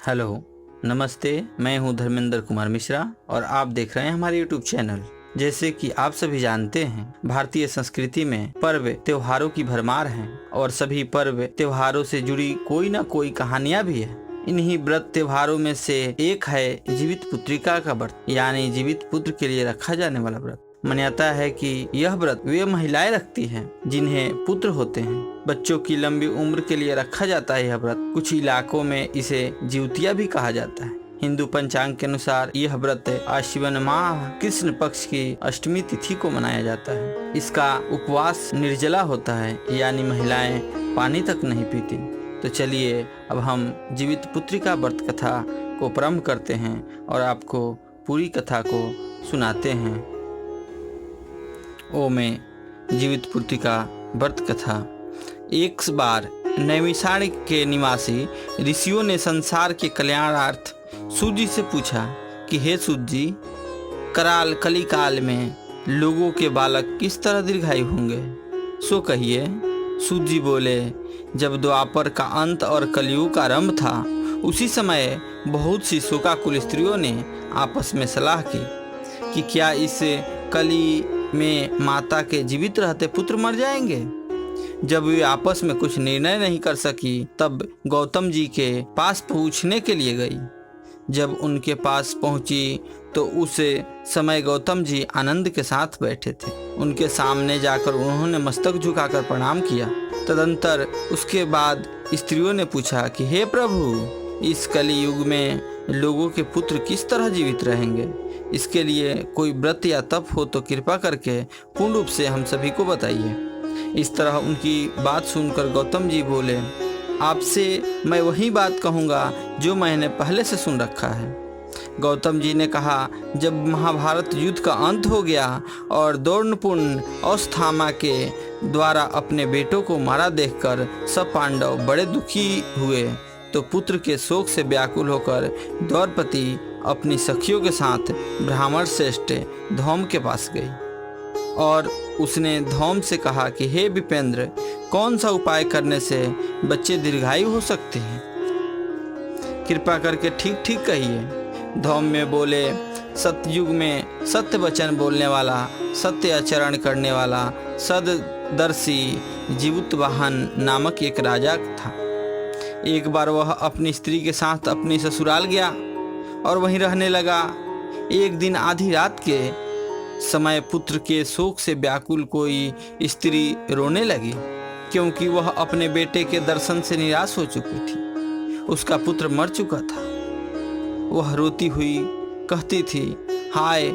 Hello, नमस्ते। मैं हूं धर्मेंद्र कुमार मिश्रा और आप देख रहे हैं हमारे यूट्यूब चैनल। जैसे कि आप सभी जानते हैं, भारतीय संस्कृति में पर्व त्योहारों की भरमार है और सभी पर्व त्योहारों से जुड़ी कोई ना कोई कहानियां भी है। इन्हीं व्रत त्योहारों में से एक है जीवित पुत्रिका का व्रत, यानी जीवित पुत्र के लिए रखा जाने वाला व्रत। मान्यता है कि यह व्रत वे महिलाएं रखती हैं जिन्हें पुत्र होते हैं। बच्चों की लंबी उम्र के लिए रखा जाता है यह व्रत। कुछ इलाकों में इसे जिउतिया भी कहा जाता है। हिंदू पंचांग के अनुसार यह व्रत आश्विन माह कृष्ण पक्ष की अष्टमी तिथि को मनाया जाता है। इसका उपवास निर्जला होता है, यानी महिलाएं पानी तक नहीं पीती। तो चलिए अब हम जीवित पुत्रिका व्रत कथा को प्रारंभ करते हैं और आपको पूरी कथा को सुनाते हैं। में जीवित पुत्रिका व्रत कथा। एक बार नैमिषारण्य के निवासी ऋषियों ने संसार के कल्याणार्थ सूत जी से पूछा कि हे सूत जी, कराल कली काल में लोगों के बालक किस तरह दीर्घायु होंगे, सो कहिए। सूत जी बोले, जब द्वापर का अंत और कलयुग का आरंभ था, उसी समय बहुत सी शोकाकुल स्त्रियों ने आपस में सलाह की कि क्या इस कली में माता के जीवित रहते पुत्र मर जाएंगे। जब वे आपस में कुछ निर्णय नहीं कर सकी, तब गौतम जी के पास पूछने के लिए गई। जब उनके पास पहुंची तो उस समय गौतम जी आनंद के साथ बैठे थे। उनके सामने जाकर उन्होंने मस्तक झुकाकर प्रणाम किया। तदंतर उसके बाद स्त्रियों ने पूछा कि हे प्रभु, इस कली युग में लोगों के पुत्र किस तरह जीवित रहेंगे। इसके लिए कोई व्रत या तप हो तो कृपा करके पूर्ण रूप से हम सभी को बताइए। इस तरह उनकी बात सुनकर गौतम जी बोले, आपसे मैं वही बात कहूँगा जो मैंने पहले से सुन रखा है। गौतम जी ने कहा, जब महाभारत युद्ध का अंत हो गया और द्रोणपुत्र अश्वत्थामा के द्वारा अपने बेटों को मारा देखकर सब पांडव बड़े दुखी हुए, तो पुत्र के शोक से व्याकुल होकर द्रौपदी अपनी सखियों के साथ ब्राह्मण श्रेष्ठ धौम के पास गई और उसने धौम से कहा कि हे विपेंद्र, कौन सा उपाय करने से बच्चे दीर्घायु हो सकते हैं, कृपा करके ठीक ठीक कहिए। धौम में बोले, सतयुग में सत्य वचन बोलने वाला, सत्य आचरण करने वाला सददर्शी जीवुतवाहन नामक एक राजा था। एक बार वह अपनी स्त्री के साथ अपनी ससुराल गया और वहीं रहने लगा। एक दिन आधी रात के समय पुत्र के शोक से व्याकुल कोई स्त्री रोने लगी, क्योंकि वह अपने बेटे के दर्शन से निराश हो चुकी थी। उसका पुत्र मर चुका था। वह रोती हुई कहती थी, हाय,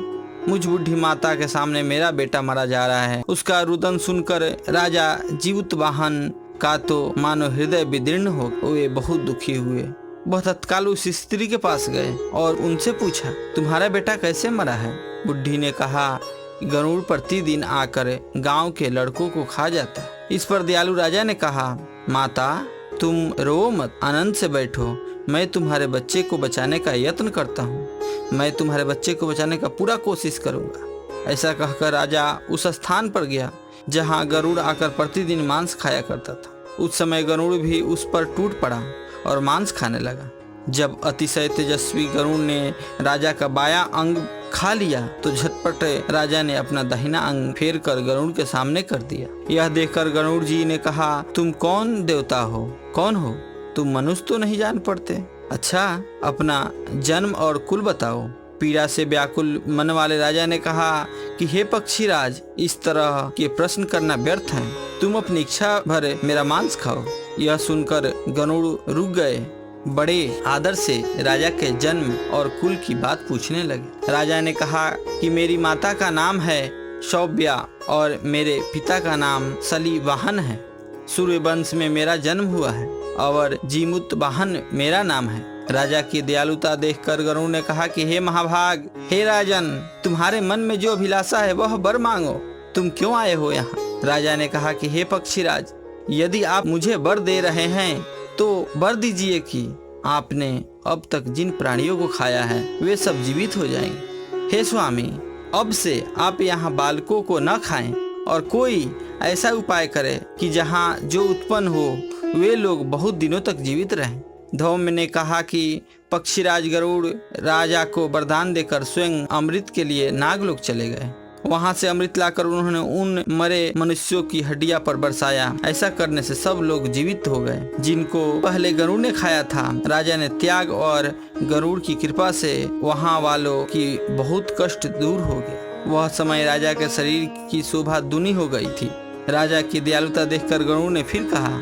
मुझ बूढ़ी माता के सामने मेरा बेटा मारा जा रहा है। उसका रुदन सुनकर राजा जीवुतवाहन का तो मानो हृदय विदीर्ण हो वे बहुत दुखी हुए। वह तत्काल उस स्त्री के पास गए और उनसे पूछा, तुम्हारा बेटा कैसे मरा है। बुढ़ी ने कहा, गरुड़ प्रतिदिन आकर गांव के लड़कों को खा जाता है। इस पर दयालु राजा ने कहा, माता तुम रो मत, आनंद से बैठो, मैं तुम्हारे बच्चे को बचाने का यत्न करता हूँ। मैं तुम्हारे बच्चे को बचाने का पूरा कोशिश करूँगा। ऐसा कहकर राजा उस स्थान पर गया जहाँ गरुड़ आकर प्रतिदिन मांस खाया करता था। उस समय गरुड़ भी उस पर टूट पड़ा और मांस खाने लगा। जब अतिशय तेजस्वी गरुड़ ने राजा का बायां अंग खा लिया तो झटपट राजा ने अपना दाहिना अंग फेर कर गरुड़ के सामने कर दिया। यह देखकर गरुड़ जी ने कहा, तुम कौन देवता हो, कौन हो, तुम मनुष्य तो नहीं जान पड़ते। अच्छा, अपना जन्म और कुल बताओ। पीड़ा से व्याकुल मन वाले राजा ने कहा कि हे पक्षीराज, इस तरह के प्रश्न करना व्यर्थ है। तुम अपनी इच्छा भर मेरा मांस खाओ। यह सुनकर गरुड़ रुक गए। बड़े आदर से राजा के जन्म और कुल की बात पूछने लगे। राजा ने कहा कि मेरी माता का नाम है शौव्या और मेरे पिता का नाम सलीवाहन है। सूर्यवंश में मेरा जन्म हुआ है और जीमुतवाहन मेरा नाम है। राजा की दयालुता देखकर गरुड़ ने कहा कि हे महाभाग, हे राजन, तुम्हारे मन में जो अभिलाषा है वह वर मांगो। तुम क्यों आए हो यहाँ। राजा ने कहा कि हे पक्षीराज, यदि आप मुझे वर दे रहे हैं तो वर दीजिए कि आपने अब तक जिन प्राणियों को खाया है वे सब जीवित हो जाएंगे। हे स्वामी, अब से आप यहाँ बालकों को न खाएं और कोई ऐसा उपाय करे कि जहाँ जो उत्पन्न हो वे लोग बहुत दिनों तक जीवित रहें। धौम्य ने कहा कि पक्षीराज गरुड़ राजा को वरदान देकर स्वयं अमृत के लिए नागलोक चले गए। वहां से अमृत लाकर उन्होंने उन मरे मनुष्यों की हड्डियां पर बरसाया। ऐसा करने से सब लोग जीवित हो गए जिनको पहले गरुड़ ने खाया था। राजा ने त्याग और गरुड़ की कृपा से वहां वालों की बहुत कष्ट दूर हो गया। वह समय राजा के शरीर की शोभा दूनी हो गई थी। राजा की दयालुता देखकर गरुड़ ने फिर कहा,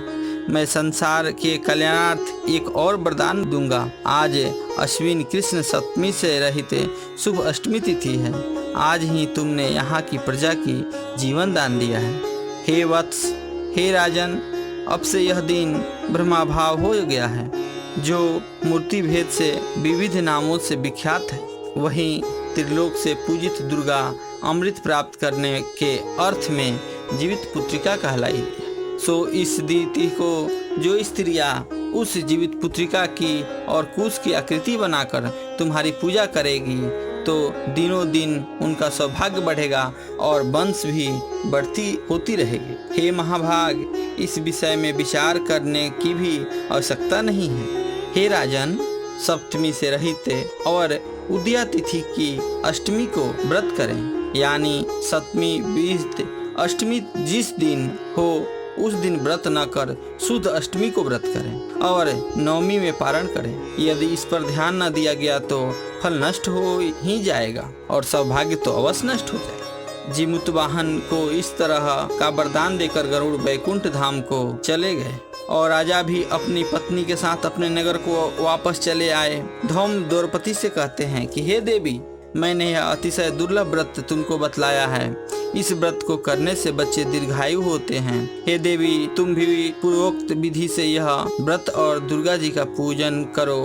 मैं संसार के कल्याणार्थ एक और वरदान दूंगा। आज अश्विन कृष्ण सप्तमी से रहित शुभ अष्टमी तिथि है। आज ही तुमने यहाँ की प्रजा की जीवन दान दिया है। हे वत्स, हे राजन, अब से यह दिन ब्रह्माभाव हो गया है, जो मूर्ति भेद से विविध नामों से विख्यात है। वहीं त्रिलोक से पूजित दुर्गा अमृत प्राप्त करने के अर्थ में जीवित पुत्रिका कहलाई। सो इस तिथि को जो स्त्रियां उस जीवित पुत्रिका की और कुश की आकृति बनाकर तुम्हारी पूजा करेगी तो दिनों दिन उनका सौभाग्य बढ़ेगा और वंश भी बढ़ती होती रहेगी। हे महाभाग, इस विषय में विचार करने की भी आवश्यकता नहीं है। हे राजन, सप्तमी से रहित और उदया तिथि की अष्टमी को व्रत करें, यानी सप्तमी बीज अष्टमी जिस दिन हो उस दिन व्रत न कर शुद्ध अष्टमी को व्रत करें और नवमी में पारण करें। यदि इस पर ध्यान न दिया गया तो फल नष्ट हो ही जाएगा और सौभाग्य तो अवश्य नष्ट हो जाएगा। जीमूतवाहन को इस तरह का वरदान देकर गरुड़ वैकुंठ धाम को चले गए और राजा भी अपनी पत्नी के साथ अपने नगर को वापस चले आए। धौम द्रौपदी से कहते हैं कि हे देवी, मैंने यह अतिशय दुर्लभ व्रत तुमको बतलाया है। इस व्रत को करने से बच्चे दीर्घायु होते हैं। हे देवी, तुम भी पूर्वोक्त विधि से यह व्रत और दुर्गा जी का पूजन करो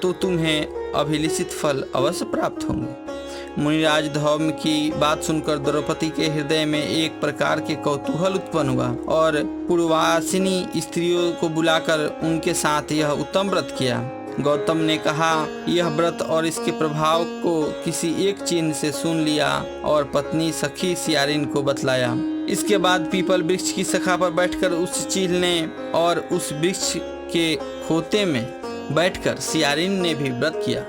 तो तुम्हें अभिलषित फल अवश्य प्राप्त होंगे। मुनिराज धौम्य की बात सुनकर द्रौपदी के हृदय में एक प्रकार के कौतूहल उत्पन्न हुआ और पूर्वासिनी स्त्रियों को बुलाकर उनके साथ यह उत्तम व्रत किया। गौतम ने कहा, यह व्रत और इसके प्रभाव को किसी एक चिन्ह से सुन लिया और पत्नी सखी सियारिन को बतलाया। इसके बाद पीपल वृक्ष की शाखा पर बैठकर उस चील ने और उस वृक्ष के खोते में बैठकर सियारिन ने भी व्रत किया।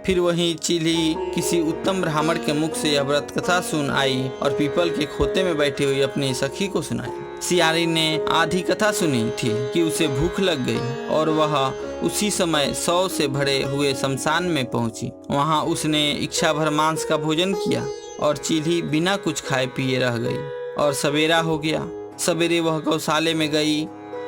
फिर वही चीली किसी उत्तम ब्राह्मण के मुख से यह व्रत कथा सुन आई और पीपल के खोते में बैठी हुई अपनी सखी को सुनाई। सियारिन ने आधी कथा सुनी थी कि उसे भूख लग गई और वह उसी समय 100 से भरे हुए शमशान में पहुंची। वहां उसने इच्छा भर मांस का भोजन किया और चीली बिना कुछ खाए पिए रह गई और सवेरा हो गया। सवेरे वह गौशाले में गई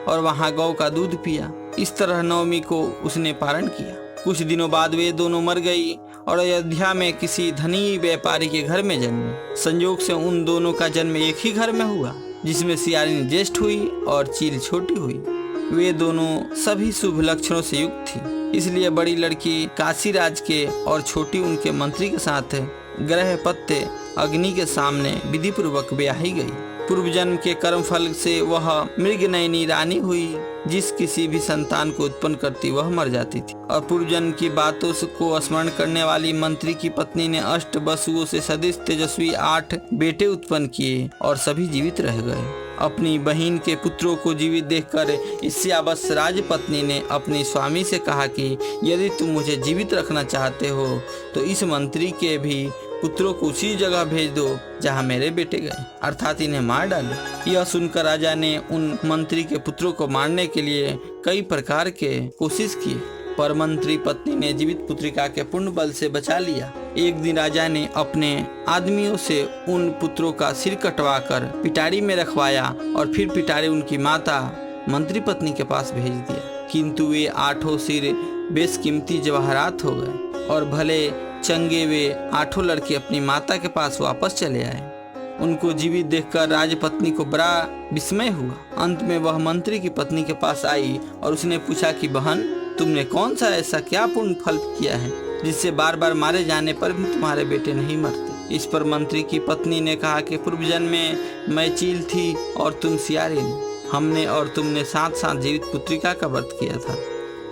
और वहां गौ का दूध पिया। इस तरह नवमी को उसने पारण किया। कुछ दिनों बाद वे दोनों मर गई और अयोध्या में किसी धनी व्यापारी के घर में जन्मी। संयोग से उन दोनों का जन्म एक ही घर में हुआ, जिसमें सियारिन ज्येष्ठ हुई और चील छोटी हुई। वे दोनों सभी शुभ लक्षणों से युक्त थी, इसलिए बड़ी लड़की काशीराज के और छोटी उनके मंत्री के साथ ग्रह पत्ते अग्नि के सामने विधि पूर्वक ब्याही गई। पूर्व जन्म के कर्म फल से वह मृगनयनी रानी हुई, जिस किसी भी संतान को उत्पन्न करती वह मर जाती थी। और पूर्व जन्म की बातों को स्मरण करने वाली मंत्री की पत्नी ने अष्ट वसुओं से सदृश तेजस्वी 8 बेटे उत्पन्न किए और सभी जीवित रह गए। अपनी बहन के पुत्रों को जीवित देखकर ईर्ष्यावश राजपत्नी ने अपने स्वामी से कहा कि यदि तुम मुझे जीवित रखना चाहते हो तो इस मंत्री के भी पुत्रों को उसी जगह भेज दो जहां मेरे बेटे गए, अर्थात इन्हें मार डालो। यह सुनकर राजा ने उन मंत्री के पुत्रों को मारने के लिए कई प्रकार के कोशिश की, पर मंत्री पत्नी ने जीवित पुत्रिका के पूर्ण बल से बचा लिया। एक दिन राजा ने अपने आदमियों से उन पुत्रों का सिर कटवाकर पिटारी में रखवाया और फिर पिटारी उनकी माता मंत्री पत्नी के पास भेज दिया। किंतु वे 8 सिर बेशकीमती जवाहरात हो गए और भले चंगे वे 8 लड़के अपनी माता के पास वापस चले आए। उनको जीवित देखकर राजपत्नी को बड़ा विस्मय हुआ। अंत में वह मंत्री की पत्नी के पास आई और उसने पूछा कि बहन, तुमने कौन सा ऐसा क्या पुण्य फल किया है जिससे बार बार मारे जाने पर भी तुम्हारे बेटे नहीं मरते। इस पर मंत्री की पत्नी ने कहा कि पूर्व जन्म में मैं चील थी और तुम सियारिन। हमने और तुमने साथ साथ जीवित पुत्रिका का व्रत किया था।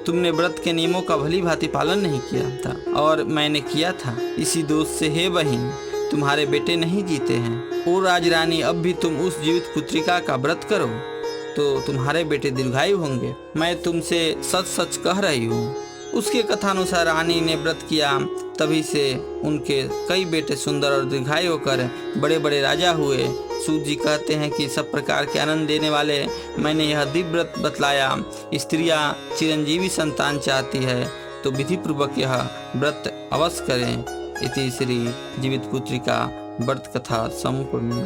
तुमने व्रत के नियमों का भली भांति पालन नहीं किया था और मैंने किया था। इसी दोष से हे बहन, तुम्हारे बेटे नहीं जीते हैं। ओ राजरानी, अब भी तुम उस जीवित पुत्रिका का व्रत करो। तो तुम्हारे बेटे दीर्घायु होंगे। मैं तुमसे सच सच कह रही हूँ। उसके कथानुसार रानी ने व्रत किया, तभी से उनके कई बेटे सुंदर और दीर्घायु होकर बड़े बड़े राजा हुए। सूत जी कहते हैं कि सब प्रकार के आनंद देने वाले मैंने यह दिव्य व्रत बतलाया। स्त्रियां चिरंजीवी संतान चाहती है तो विधि पूर्वक यह व्रत अवश्य करें। इति श्री जीवितपुत्री का व्रत कथा संपूर्ण।